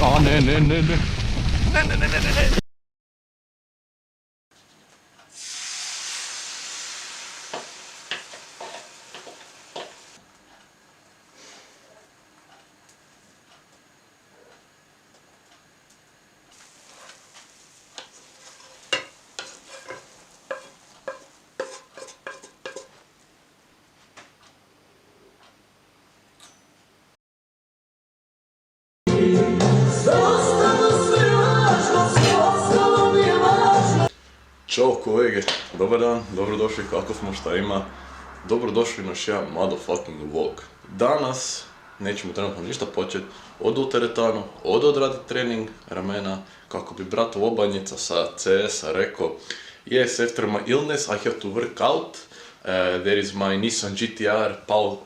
A ne. Ne. Ćao kolege, dobar dan, dobrodošli, kako smo, šta ima. Dobrodošli na naš jedan motherfucking vlog. Danas nećemo trenutno ništa početi, odu u teretanu, odu odraditi trening ramena, kako bi brat Lobanjica sa CS-a rekao: Yes, after my illness I have to work out. There is my Nissan GT-R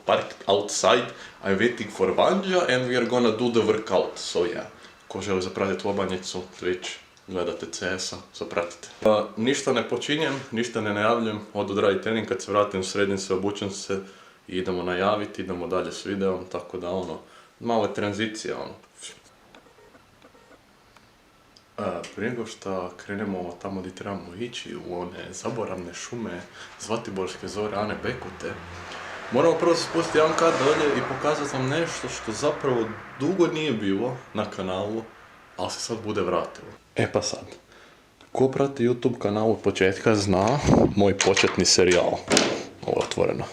parked outside. I'm waiting for Vanja and we are gonna do the workout. So yeah, ko želi zapratiti Lobanjicu, Twitch, gledate CS-a, zapratite. Ništa ne počinjem, ništa ne najavljam, odu odraditi trening, kad se vratim sredim se, obučem se i idemo najaviti, idemo dalje s videom, tako da malo je tranzicija Prije nego što krenemo tamo gdje trebamo ići, u one zaboravne šume Zlatiborske zore Ane Bekute, moramo prvo se spustiti jedan kat dolje i pokazati vam nešto što zapravo dugo nije bilo na kanalu, ali se sad bude vratilo. Pa sad, ko prati YouTube kanal od početka zna moj početni serijal. Ovo je otvoreno.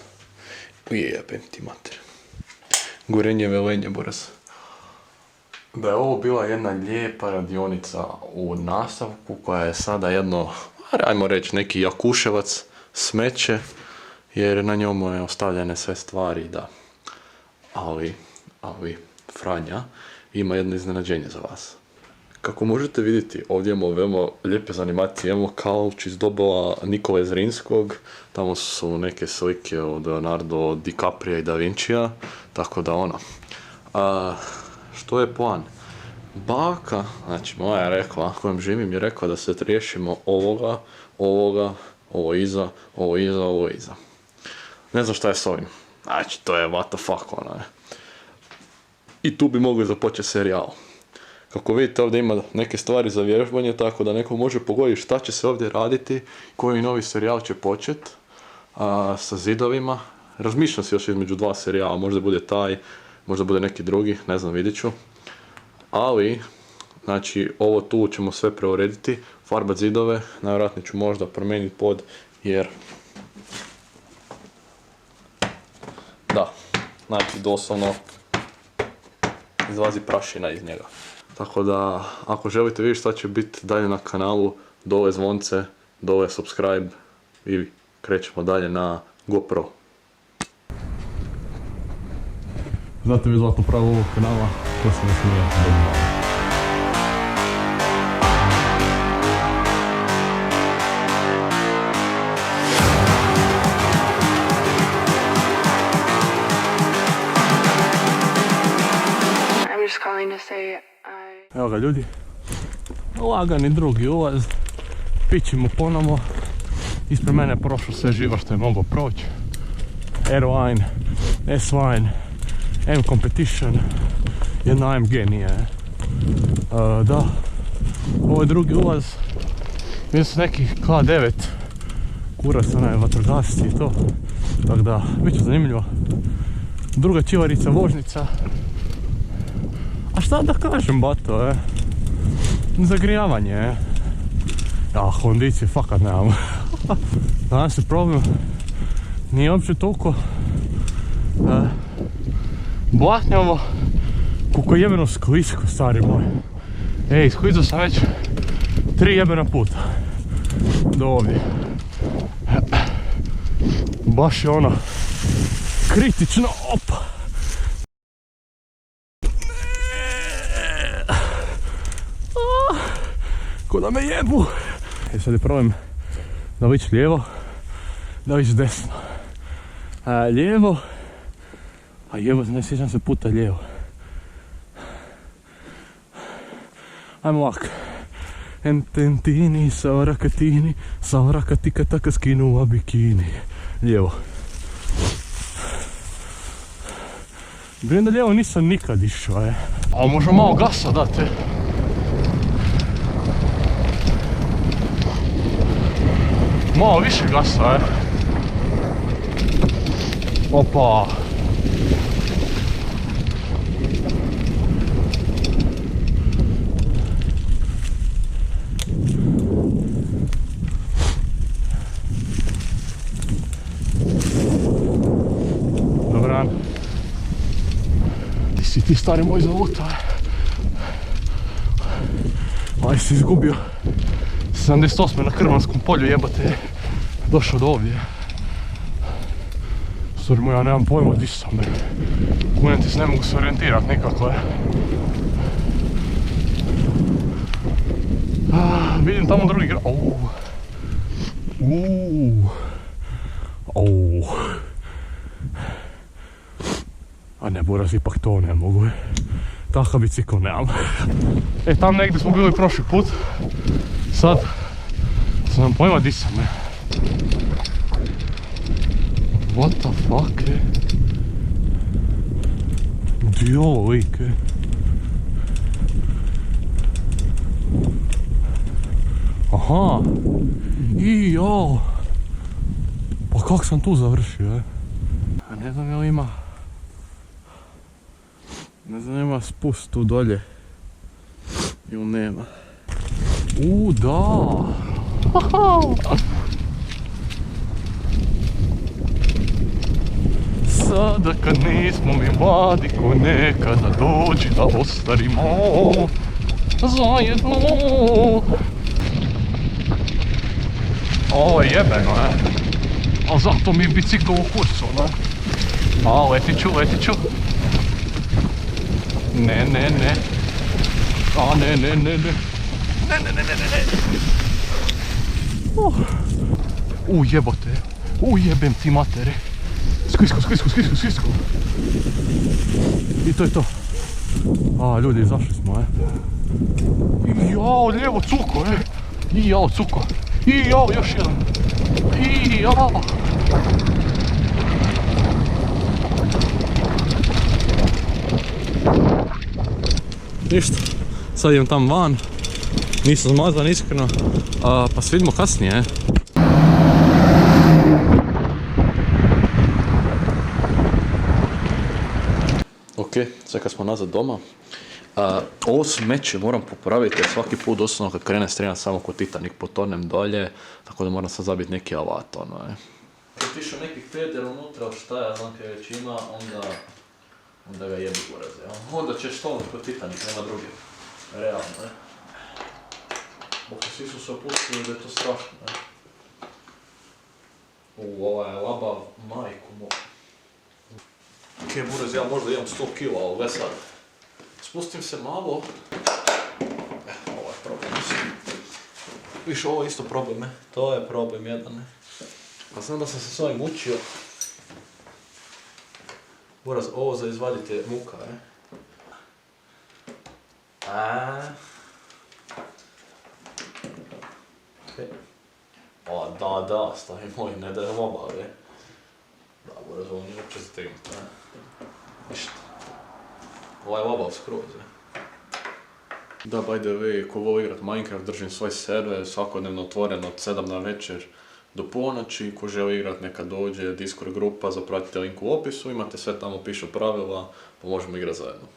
Jebem ti mater. Gorenje velenje brz. Da je ovo bila jedna lijepa radionica u nastavku koja je sada jedno, ajmo reći, neki Jakuševac, smeće, jer na njemu je ostavljene sve stvari, da. Ali, Franja ima jedno iznenađenje za vas. Kako možete vidjeti, ovdje imamo veoma lijepe animacije, imamo kauč iz doba Nikole Zrinskog, tamo su neke slike od Leonardo DiCapria i Da Vincija, tako da što je plan? Baka, znači moja je rekla, kojem živim, je rekla da se riješimo ovoga, ovo iza. Ne znam šta je s ovim, znači to je what the fuck I tu bi mogli započeti serijal. Kako vidite, ovdje ima neke stvari za vježbanje, tako da neko može pogoditi šta će se ovdje raditi, koji novi serijal će početi sa zidovima. Razmišljam se još između dva serijala, možda bude taj, možda bude neki drugi, ne znam, vidjet ću. Ali, znači, ovo tu ćemo sve preurediti, farbat zidove, najvjerojatnije ću možda promijeniti pod, jer... Da, znači, doslovno izlazi prašina iz njega. Tako da, ako želite vidjeti šta će biti dalje na kanalu, dole zvonce, dole subscribe i krećemo dalje na GoPro. Znate vi zlatno pravo ovog kanala, to se ne smije dobiti. Evo ga ljudi, lagani drugi ulaz, pićimo ponovo, ispred mene je prošlo sve živo što je moglo proći. Airline, S-Line, M Competition, jedna AMG nije. Da, ovo je drugi ulaz, vidim su neki K9, kurac onaj vatrogasci i to, tako da, bit će zanimljivo. Druga čivarica, vožnica. A šta da kažem, bato, zagrijavanje, Ja, kondicije fakat nemam. Danas je problem, nije uopće toliko blatnjavo, koliko je jebeno sklisko, stari moj. Isklizao sam već 3 jebena puta do ovdje. Baš je ono kritično, opa. Ko da me jebu. Sad je problem da li ići lijevo, da li ići desno. Lijevo, a jevo, ne sjećam se puta lijevo. Ajmo ovako. Ententini, saurakatini, saurakatika taka skinuva bikini. Lijevo. Vidim da lijevo nisam nikad išao, A možemo malo gasa dati, Malo više gasa, Opa. Dobran. Di si ti, stari moj, za auta? Aj si izgubio 78. na Krmanskom polju, jebate, došao do ovdje. Stari moj, ja nemam pojma di sam, kunem ti se, ne mogu se orijentirat nikako, Vidim tamo drugi grad, A ne, Boras, ipak to ne mogu, Takav bicikl nemam. Tam negdje smo bili prošli put. Sad sam pojma di sam, What the fuck, Di je ovo, lik, Aha. Jao. Pa kak sam tu završio, A ne znam jel ima... Ne znam, ima spust tu dolje. Ili nema. Da! Sada kad nismo mi mladi ko nekada, dođi da ostarimo zajedno. Ovo je jebeno, Ali zato mi je bicikl u kurcu, letit ću. Ne. Ne. Jebote. Jebem ti matere. Sklisko. I to je to. Ljudi, izašli smo, Jao, lijevo cuko, Jao, cuko. Jao, još jedan. Jao. Ništa, sad idem tam van, nisam zmazan iskreno, pa se vidimo kasnije, Ok, sad kad smo nazad doma, ovo smeće moram popraviti jer svaki put doslovno kad krene strenat samo ko Titanik potonem dolje, tako da moram sad zabiti neki alat, Kad pišu neki feder unutra, šta ja znam kaj već ima, onda ga jebi Boraze, Onda ćeš to kod Titanik, nema druge. Realno, svi su se opustili da je to strašno, Ova je labav, majku mogu. Boraz, ja možda imam 100 kila, ali već sad. Spustim se malo. Ovo je problem. Viš, ovo je isto problem, To je problem jedan, Pa znam da sam se s ovim učio. Boraz, ovo za izvadite muka, Da, stavi moj, ne da je obave. Da, Boraz, ovo nije uopće zategnuto, Ništa. Ovaj je obav skroz, Da, by the way, ko voli igrat Minecraft, držim svoj server, svakodnevno otvoren od 7 na večer do ponoći. Ko želi igrat neka dođe, Discord grupa, zapratite link u opisu, imate sve tamo, pišu pravila, pa možemo igrat zajedno.